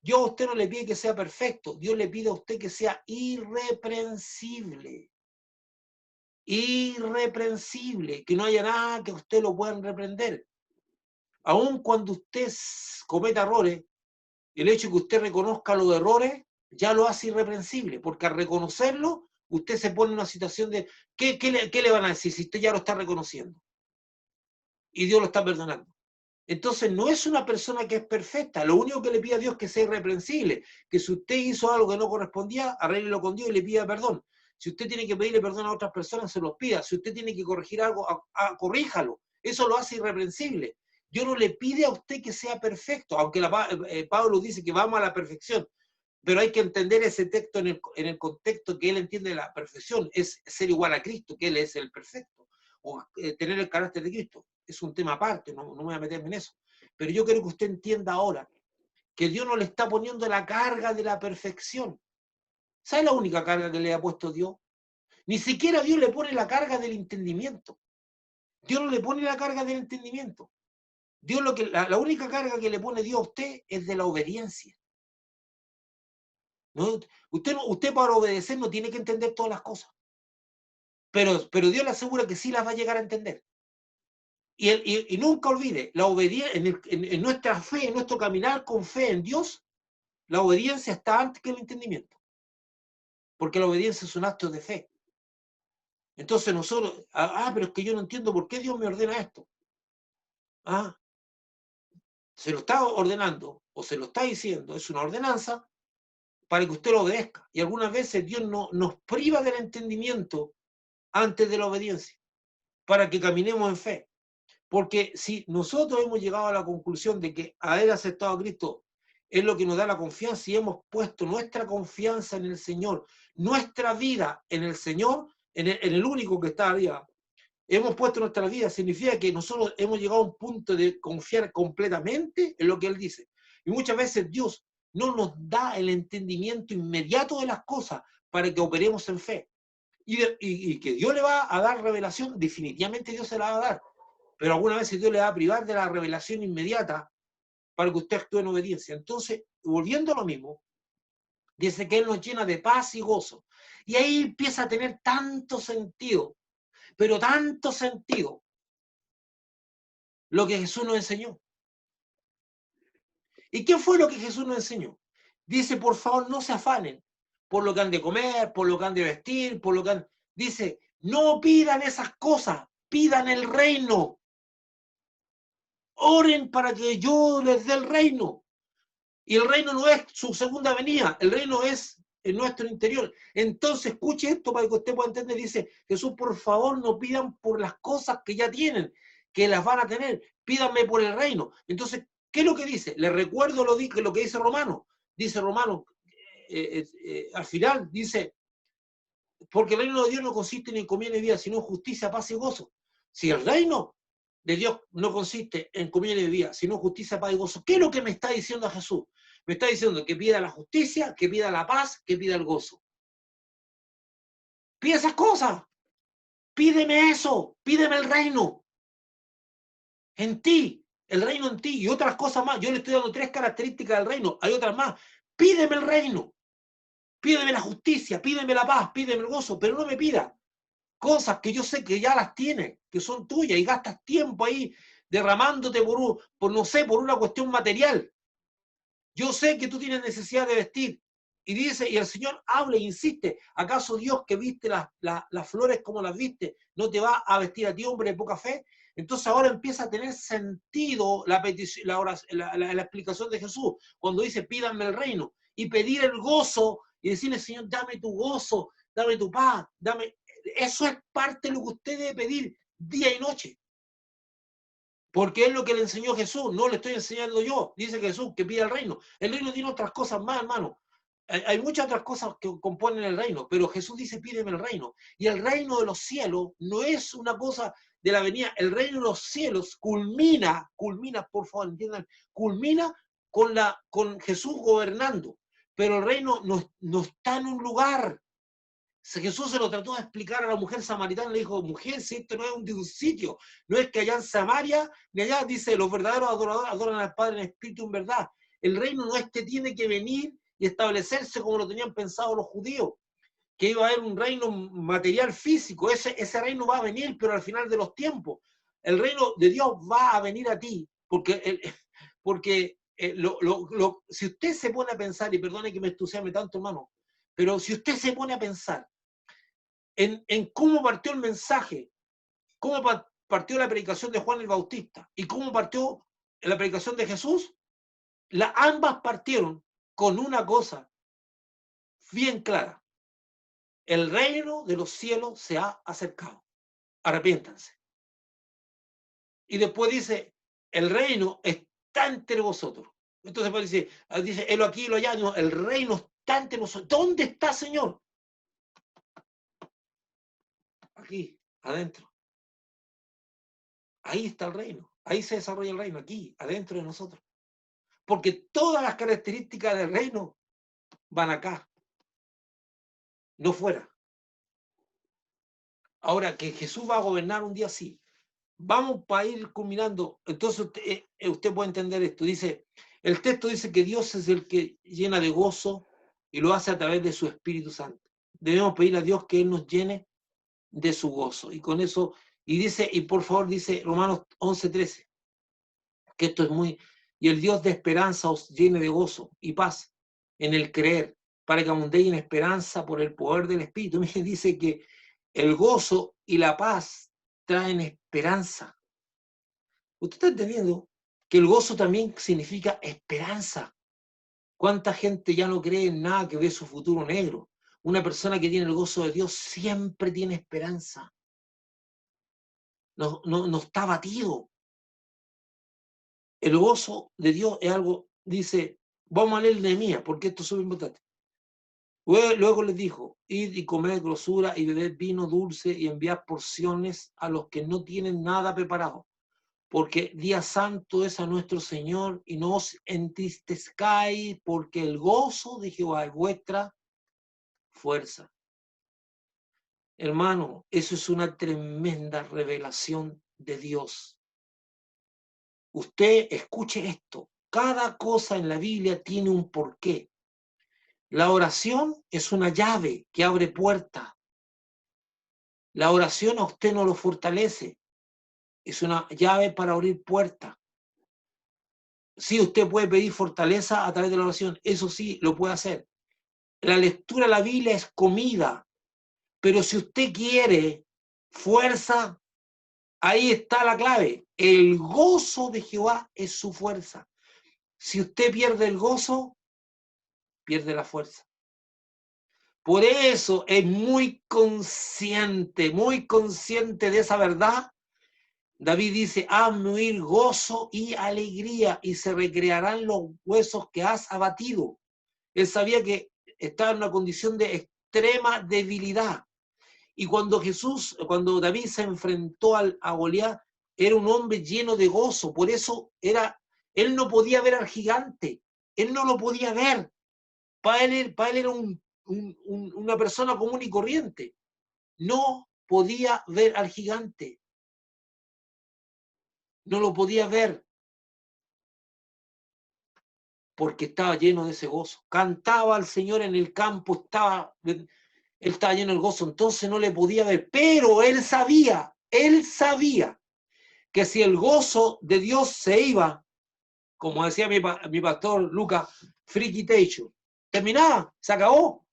Dios a usted no le pide que sea perfecto, Dios le pide a usted que sea irreprensible. Irreprensible, que no haya nada que usted lo puedan reprender. Aun cuando usted cometa errores, el hecho de que usted reconozca los errores ya lo hace irreprensible, porque al reconocerlo, usted se pone en una situación de, ¿qué le van a decir si usted ya lo está reconociendo? y Dios lo está perdonando. Entonces no es una persona que es perfecta, lo único que le pide a Dios es que sea irreprensible, que si usted hizo algo que no correspondía, arréglelo con Dios y le pida perdón. Si usted tiene que pedirle perdón a otras personas, se los pida. Si usted tiene que corregir algo, corríjalo. Eso lo hace irreprensible. Dios no le pide a usted que sea perfecto, aunque Pablo dice que vamos a la perfección, pero hay que entender ese texto en el contexto que él entiende de la perfección, es ser igual a Cristo, que él es el perfecto, o tener el carácter de Cristo. Es un tema aparte, no me voy a meterme en eso. Pero yo quiero que usted entienda ahora que Dios no le está poniendo la carga de la perfección. ¿Sabe la única carga que le ha puesto Dios? Ni siquiera Dios le pone la carga del entendimiento. Dios no le pone la carga del entendimiento. Dios la única carga que le pone Dios a usted es de la obediencia. ¿No? Usted para obedecer no tiene que entender todas las cosas. Pero Dios le asegura que sí las va a llegar a entender. Y nunca olvide, la obediencia en nuestra fe, en nuestro caminar con fe en Dios, la obediencia está antes que el entendimiento. Porque la obediencia es un acto de fe. Entonces nosotros, pero es que yo no entiendo por qué Dios me ordena esto. Se lo está ordenando o se lo está diciendo, es una ordenanza para que usted lo obedezca. Y algunas veces Dios nos priva del entendimiento antes de la obediencia, para que caminemos en fe. Porque si nosotros hemos llegado a la conclusión de que haber aceptado a Cristo es lo que nos da la confianza y hemos puesto nuestra confianza en el Señor, nuestra vida en el Señor, en el único que está arriba, hemos puesto nuestra vida, significa que nosotros hemos llegado a un punto de confiar completamente en lo que Él dice. Y muchas veces Dios no nos da el entendimiento inmediato de las cosas para que operemos en fe. Y que Dios le va a dar revelación, definitivamente Dios se la va a dar. Pero algunas veces Dios le va a privar de la revelación inmediata para que usted actúe en obediencia. Entonces, volviendo a lo mismo, dice que Él nos llena de paz y gozo. Y ahí empieza a tener tanto sentido, pero tanto sentido, lo que Jesús nos enseñó. ¿Y qué fue lo que Jesús nos enseñó? Dice, por favor, no se afanen por lo que han de comer, por lo que han de vestir, por lo que han... Dice, no pidan esas cosas, pidan el reino. Oren para que yo les dé el reino. Y el reino no es su segunda venida, el reino es en nuestro interior. Entonces, escuche esto para que usted pueda entender. Dice, Jesús, por favor, no pidan por las cosas que ya tienen, que las van a tener. Pídanme por el reino. Entonces, ¿qué es lo que dice? Les recuerdo lo que dice Romano. Dice Romano, al final dice, porque el reino de Dios no consiste ni en comida ni bebida, sino en justicia, paz y gozo. Si el reino de Dios no consiste en comida ni bebida, sino en justicia, paz y gozo, ¿qué es lo que me está diciendo Jesús? Me está diciendo que pida la justicia, que pida la paz, que pida el gozo. Pide esas cosas. Pídeme eso. Pídeme el reino. En ti. El reino en ti. Y otras cosas más. Yo le estoy dando 3 características del reino. Hay otras más. Pídeme el reino. Pídeme la justicia. Pídeme la paz. Pídeme el gozo. Pero no me pida cosas que yo sé que ya las tienes, que son tuyas, y gastas tiempo ahí derramándote por no sé, por una cuestión material. Yo sé que tú tienes necesidad de vestir. Y dice, y el Señor habla e insiste, ¿acaso Dios que viste las flores como las viste, no te va a vestir a ti, hombre de poca fe? Entonces ahora empieza a tener sentido la petición, la explicación de Jesús, cuando dice, pídanme el reino, y pedir el gozo, y decirle, Señor, dame tu gozo, dame tu paz, dame... Eso es parte de lo que usted debe pedir día y noche. Porque es lo que le enseñó Jesús, no le estoy enseñando yo. Dice Jesús que pida el reino. El reino tiene otras cosas más, hermano. Hay muchas otras cosas que componen el reino, pero Jesús dice, pídeme el reino. Y el reino de los cielos no es una cosa de la venida. El reino de los cielos culmina, por favor, entiendan, culmina con Jesús gobernando. Pero el reino no está en un lugar. Jesús se lo trató de explicar a la mujer samaritana, le dijo, mujer, si esto no es de un sitio, no es que allá en Samaria, ni allá, dice, los verdaderos adoradores adoran al Padre en espíritu en verdad. El reino no es que tiene que venir y establecerse como lo tenían pensado los judíos, que iba a haber un reino material físico, ese reino va a venir, pero al final de los tiempos. El reino de Dios va a venir a ti, porque si usted se pone a pensar, y perdone que me entusiasme tanto, hermano, pero si usted se pone a pensar en cómo partió el mensaje, cómo partió la predicación de Juan el Bautista. ¿Y cómo partió la predicación de Jesús? Ambas partieron con una cosa bien clara. El reino de los cielos se ha acercado. Arrepiéntanse. Y después dice, el reino está entre vosotros. Entonces pues dice, helo aquí, lo allá. No, el reino está entre nosotros. ¿Dónde está, Señor? Aquí, adentro. Ahí está el reino. Ahí se desarrolla el reino, aquí, adentro de nosotros. Porque todas las características del reino van acá, no fuera. Ahora, que Jesús va a gobernar un día así. Vamos para ir culminando. Entonces usted puede entender esto. Dice, el texto dice que Dios es el que llena de gozo y lo hace a través de su Espíritu Santo. Debemos pedir a Dios que Él nos llene de su gozo. Y con eso, y dice, y por favor dice Romanos 11:13, que esto es muy, y el Dios de esperanza os llene de gozo y paz en el creer, para que abundéis en esperanza por el poder del Espíritu. Me dice que el gozo y la paz traen esperanza. ¿Usted está entendiendo que el gozo también significa esperanza? ¿Cuánta gente ya no cree en nada, que ve su futuro negro? Una persona que tiene el gozo de Dios siempre tiene esperanza. No está abatido. El gozo de Dios es algo, dice, vamos a leer Nehemías, porque esto es súper importante. Luego les dijo, id y comed grosura y bebed vino dulce y enviad porciones a los que no tienen nada preparado, porque día santo es a nuestro Señor, y no os entristezcáis, porque el gozo de Jehová es vuestra fuerza. Hermano, eso es una tremenda revelación de Dios. Usted escuche esto, cada cosa en la Biblia tiene un porqué. La oración es una llave que abre puertas. La oración a usted no lo fortalece, es una llave para abrir puertas. Sí, usted puede pedir fortaleza a través de la oración, eso sí, lo puede hacer. La lectura de la Biblia es comida, pero si usted quiere fuerza, ahí está la clave. El gozo de Jehová es su fuerza. Si usted pierde el gozo, pierde la fuerza. Por eso es muy consciente de esa verdad. David dice, hazme oír gozo y alegría, y se recrearán los huesos que has abatido. Él sabía que estaba en una condición de extrema debilidad. Y cuando David se enfrentó a Goliat, era un hombre lleno de gozo. Por eso él no podía ver al gigante. Él no lo podía ver. Para él era una persona común y corriente. No podía ver al gigante. No lo podía ver porque estaba lleno de ese gozo. Cantaba al Señor en el campo, él estaba lleno del gozo, entonces no le podía ver, pero él sabía que si el gozo de Dios se iba, como decía mi pastor Lucas, friki techo, terminaba, se acabó.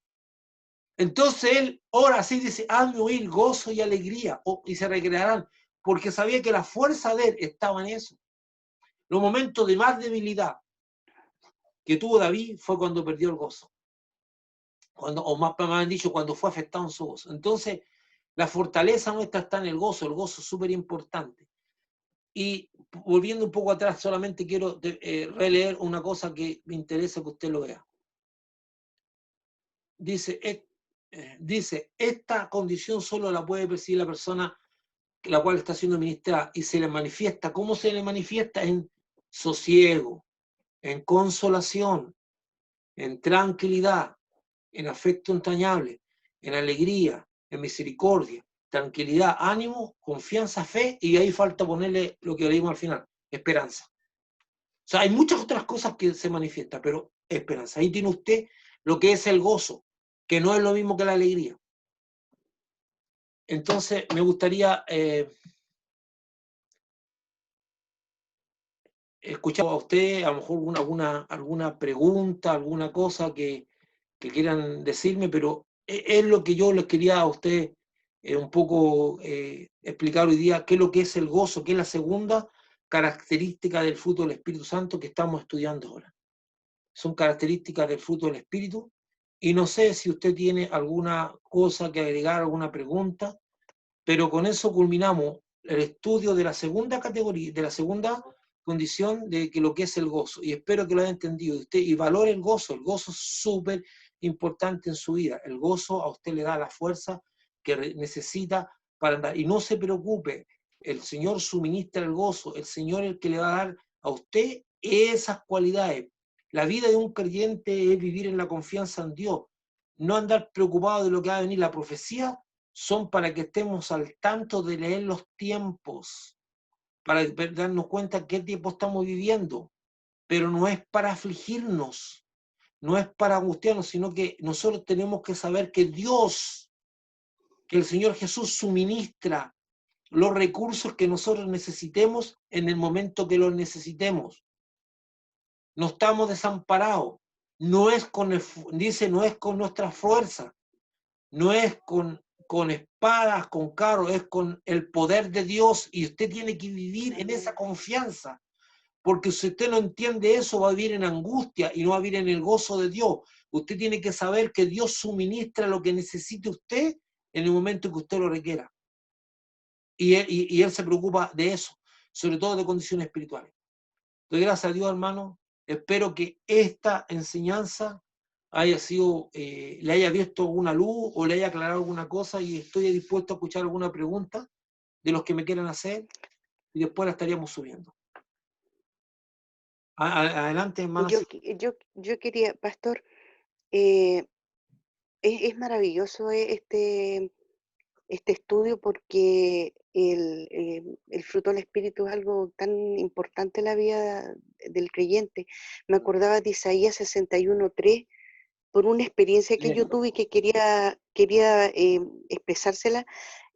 Entonces él ora así, dice, hazme oír gozo y alegría, y se recrearán, porque sabía que la fuerza de él estaba en eso. Los momentos de más debilidad que tuvo David fue cuando perdió el gozo. O más han dicho, cuando fue afectado en su gozo. Entonces, la fortaleza nuestra está en el gozo es súper importante. Y volviendo un poco atrás, solamente quiero releer una cosa que me interesa que usted lo vea. Dice, esta condición solo la puede percibir la persona la cual está siendo ministrada, y se le manifiesta. ¿Cómo se le manifiesta? En sosiego, en consolación, en tranquilidad, en afecto entrañable, en alegría, en misericordia, tranquilidad, ánimo, confianza, fe, y ahí falta ponerle lo que leímos al final, esperanza. O sea, hay muchas otras cosas que se manifiestan, pero esperanza. Ahí tiene usted lo que es el gozo, que no es lo mismo que la alegría. Entonces, me gustaría escuchar a usted, a lo mejor alguna pregunta, alguna cosa que quieran decirme, pero es lo que yo les quería a usted un poco explicar hoy día qué es lo que es el gozo, qué es la segunda característica del fruto del Espíritu Santo que estamos estudiando ahora. Son características del fruto del Espíritu, y no sé si usted tiene alguna cosa que agregar, alguna pregunta, pero con eso culminamos el estudio de la segunda categoría, de la segunda condición de que lo que es el gozo, y espero que lo haya entendido usted y valore el gozo es súper importante en su vida. El gozo a usted le da la fuerza que necesita para andar, y no se preocupe, el Señor suministra el gozo, el Señor es el que le va a dar a usted esas cualidades. La vida de un creyente es vivir en la confianza en Dios, no andar preocupado de lo que va a venir. La profecía son para que estemos al tanto de leer los tiempos, para darnos cuenta qué tiempo estamos viviendo, pero no es para afligirnos, no es para angustiarnos, sino que nosotros tenemos que saber que Dios, que el Señor Jesús suministra los recursos que nosotros necesitemos en el momento que los necesitemos. No estamos desamparados, no es con dice, no es con nuestra fuerza, no es con espadas, con carros, es con el poder de Dios, y usted tiene que vivir en esa confianza, porque si usted no entiende eso, va a vivir en angustia y no va a vivir en el gozo de Dios. Usted tiene que saber que Dios suministra lo que necesite usted en el momento que usted lo requiera. Y Él se preocupa de eso, sobre todo de condiciones espirituales. Doy gracias a Dios, hermano. Espero que esta enseñanza haya sido, le haya visto alguna luz o le haya aclarado alguna cosa, y estoy dispuesto a escuchar alguna pregunta de los que me quieran hacer, y después la estaríamos subiendo. Adelante, hermana. Yo quería, pastor, es maravilloso este estudio, porque el fruto del Espíritu es algo tan importante en la vida del creyente. Me acordaba de Isaías 61:3 por una experiencia que yo tuve y que quería expresársela.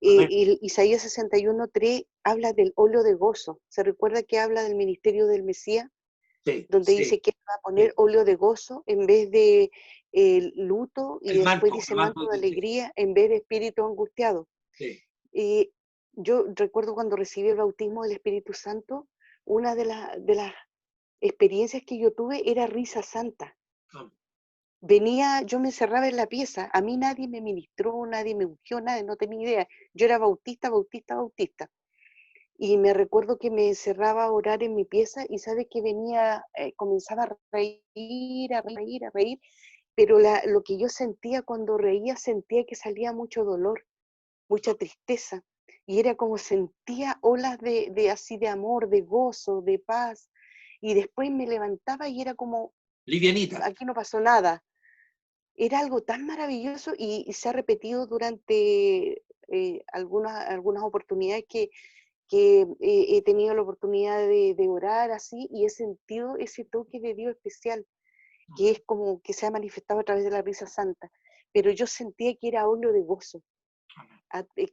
Isaías 61:3 habla del óleo de gozo. ¿Se recuerda que habla del ministerio del Mesías? Sí, Donde sí, dice que va a poner óleo de gozo en vez de luto, y después dice manto de alegría en vez de espíritu angustiado. Sí. Yo recuerdo cuando recibí el bautismo del Espíritu Santo, una de las experiencias que yo tuve era risa santa. Yo me encerraba en la pieza, a mí nadie me ministró, nadie me ungió, nadie, no tenía idea. Yo era bautista. Y me recuerdo que me encerraba a orar en mi pieza, y sabe que venía, comenzaba a reír, pero lo que yo sentía cuando reía, sentía que salía mucho dolor, mucha tristeza, y era como sentía olas así de amor, de gozo, de paz, y después me levantaba y era como, livianita, aquí no pasó nada. Era algo tan maravilloso, y se ha repetido durante algunas oportunidades que he tenido la oportunidad de orar así, y he sentido ese toque de Dios especial, que es como que se ha manifestado a través de la risa santa. Pero yo sentía que era óleo de gozo,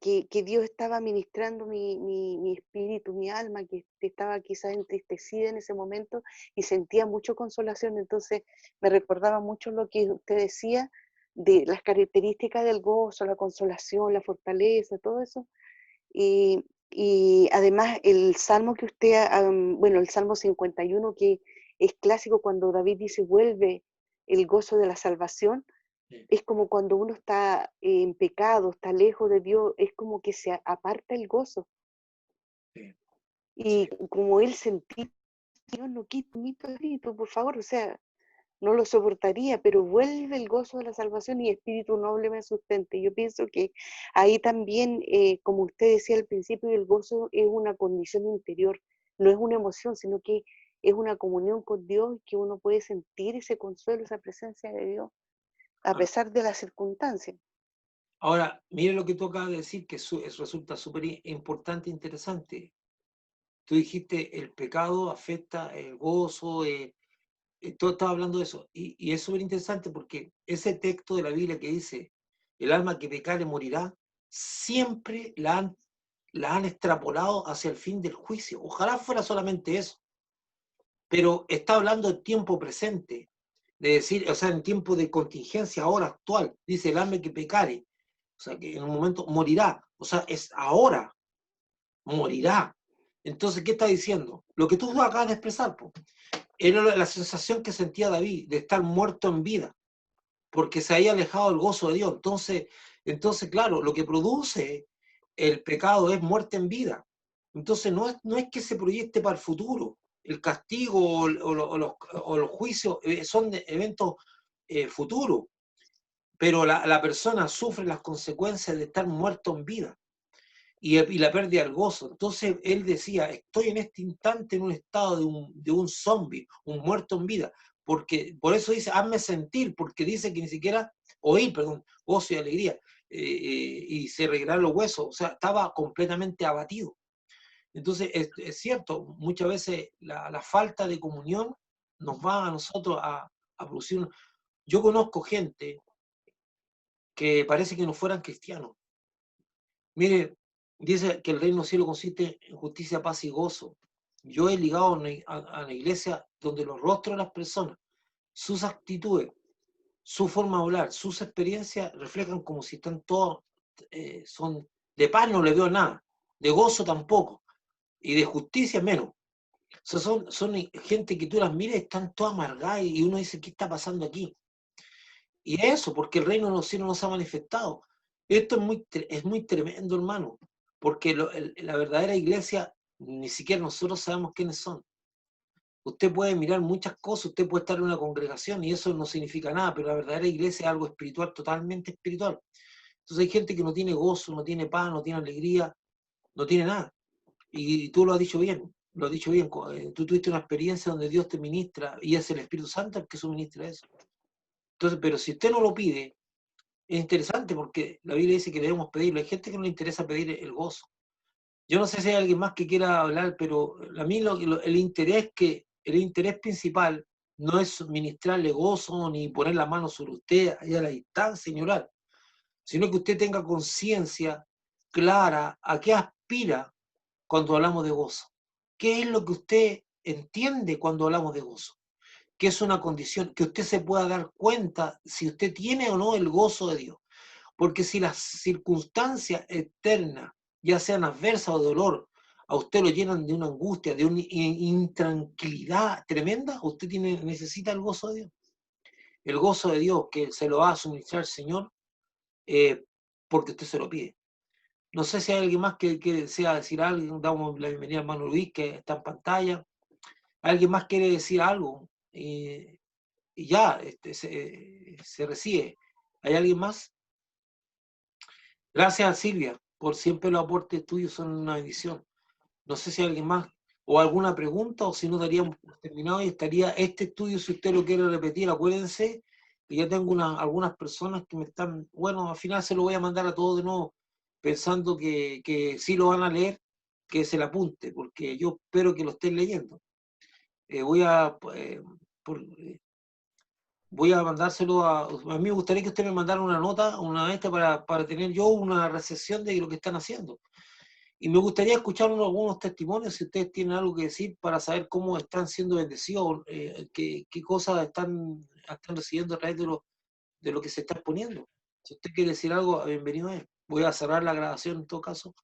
que Dios estaba ministrando mi espíritu, mi alma, que estaba quizás entristecida en ese momento, y sentía mucha consolación. Entonces me recordaba mucho lo que usted decía de las características del gozo, la consolación, la fortaleza, todo eso. Y además el salmo que usted, bueno, el Salmo 51, que es clásico, cuando David dice, vuelve el gozo de la salvación, es como cuando uno está en pecado, está lejos de Dios, es como que se aparta el gozo. Y como él sentía, Dios, no quita mi espíritu, por favor, o sea, no lo soportaría, pero vuelve el gozo de la salvación, y espíritu noble me sustente. Yo pienso que ahí también, como usted decía al principio, el gozo es una condición interior, no es una emoción, sino que es una comunión con Dios, que uno puede sentir ese consuelo, esa presencia de Dios, a pesar de las circunstancias. Ahora, mire lo que tú acabas de decir, que eso resulta súper importante e interesante. Tú dijiste, el pecado afecta el gozo, tú estabas hablando de eso, y es súper interesante porque ese texto de la Biblia que dice, el alma que pecare morirá, siempre la han extrapolado hacia el fin del juicio. Ojalá fuera solamente eso, pero está hablando en tiempo presente, de decir, o sea, en tiempo de contingencia ahora actual, dice el alma que pecare. O sea, que en un momento morirá, o sea, es ahora, morirá. Entonces, ¿qué está diciendo? Lo que tú acabas de expresar, po. Era la sensación que sentía David de estar muerto en vida, porque se había alejado del gozo de Dios. Entonces, claro, lo que produce el pecado es muerte en vida. Entonces, no es que se proyecte para el futuro. El castigo o los juicios son eventos futuros, pero la persona sufre las consecuencias de estar muerto en vida y la pérdida del gozo. Entonces él decía, estoy en este instante en un estado de un zombie, un muerto en vida, porque por eso dice, hazme sentir, porque dice que ni siquiera, oír, perdón, gozo y alegría, y se regredan los huesos, o sea, estaba completamente abatido. Entonces es cierto, muchas veces la falta de comunión nos va a nosotros a producir. Yo conozco gente que parece que no fueran cristianos. Mire, dice que el reino del cielo consiste en justicia, paz y gozo. Yo he ligado a la iglesia donde los rostros de las personas, sus actitudes, su forma de hablar, sus experiencias reflejan como si están todos, son de paz no le veo nada, de gozo tampoco, y de justicia menos. O sea, son gente que tú las miras y están todas amargadas y uno dice, ¿qué está pasando aquí? Y eso, porque el reino de los cielos no se ha manifestado. Esto es muy tremendo, hermano, porque la verdadera iglesia, ni siquiera nosotros sabemos quiénes son. Usted puede mirar muchas cosas, usted puede estar en una congregación y eso no significa nada, pero la verdadera iglesia es algo espiritual, totalmente espiritual. Entonces hay gente que no tiene gozo, no tiene paz, no tiene alegría, no tiene nada. Y tú lo has dicho bien, lo has dicho bien. Tú tuviste una experiencia donde Dios te ministra y es el Espíritu Santo el que suministra eso. Entonces, pero si usted no lo pide, es interesante porque la Biblia dice que debemos pedirlo. Hay gente que no le interesa pedir el gozo. Yo no sé si hay alguien más que quiera hablar, pero a mí el interés principal no es ministrarle gozo ni poner la mano sobre usted allá a la distancia, señorar, sino que usted tenga conciencia clara a qué aspira cuando hablamos de gozo. ¿Qué es lo que usted entiende cuando hablamos de gozo? Que es una condición, que usted se pueda dar cuenta si usted tiene o no el gozo de Dios. Porque si las circunstancias externas, ya sean adversas o de dolor, a usted lo llenan de una angustia, de una intranquilidad tremenda, usted necesita el gozo de Dios. El gozo de Dios que se lo va a suministrar el Señor eh, porque usted se lo pide. No sé si hay alguien más que desea decir algo. Damos la bienvenida a hermano Luis, que está en pantalla. ¿Alguien más quiere decir algo? Y ya se recibe. ¿Hay alguien más? Gracias, Silvia, por siempre los aportes tuyos, son una bendición. No sé si hay alguien más o alguna pregunta, o si no daríamos por terminado y estaría este estudio, si usted lo quiere repetir, acuérdense que ya tengo algunas personas que me están, bueno, al final se lo voy a mandar a todos de nuevo, pensando que sí lo van a leer, que se le apunte, porque yo espero que lo estén leyendo. Voy a, por, voy a mandárselo a mí me gustaría que usted me mandara una nota, una vez para tener yo una recepción de lo que están haciendo. Y me gustaría escuchar algunos testimonios, si ustedes tienen algo que decir, para saber cómo están siendo bendecidos, qué cosas están recibiendo a través de lo que se está exponiendo. Si usted quiere decir algo, bienvenido a él. Voy a cerrar la grabación en todo caso.